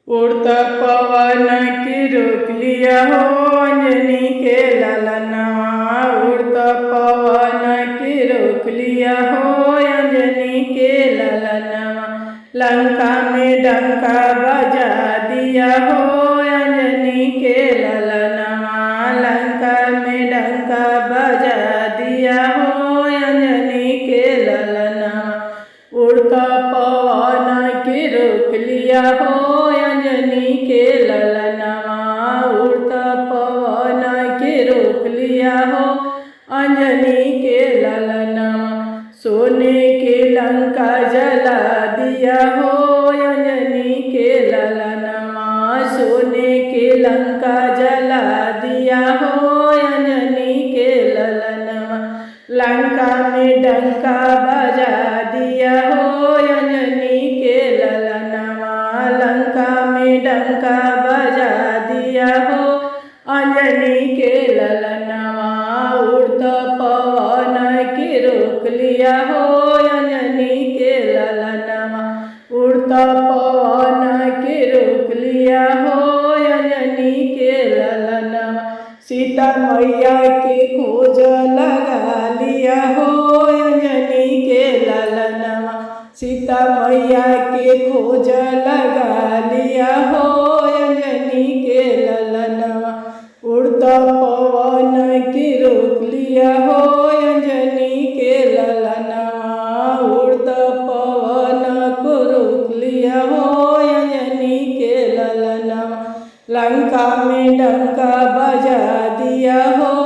उड़ता पवन की रोक लिया हो अंजनी के ललनवा। उड़ता पवन की रोक लिया हो अंजनी के ललनवा। लंका में डंका बजा दिया हो अंजनी के ललनवा। लंका में डंका बजा दिया हो अंजनी के ललनवा। उड़ता पवन की रोक लिया हो अंजनी के ललनवा। उड़ता पवन के रोक लिया हो अंजनी के ललनवा। सोने के लंका जला दिया हो अंजनी के ललनवा। सोने के लंका जला दिया हो अंजनी के ललनवा। लंका में डंका बजा दिया हो अंजनी के ललनवा। लंका में डंका बजा दिया हो अंजनी के ललनवा। उड़ता पवन के रोक लिया हो अंजनी के ललनवा। उड़ता पवन के रोक लिया हो अंजनी के ललनवा। सीता मैया के खोज लगा लिया हो अंजनी के ललनवा। सीता मैया के खोज लगा लिया हो अंजनी के ललनवा। उड़ता पवन की रोक लिया हो अंजनी के ललनवा। उड़ता पवन को रोक लिया हो अंजनी के ललनवा। लंका में डंका बजा दिया हो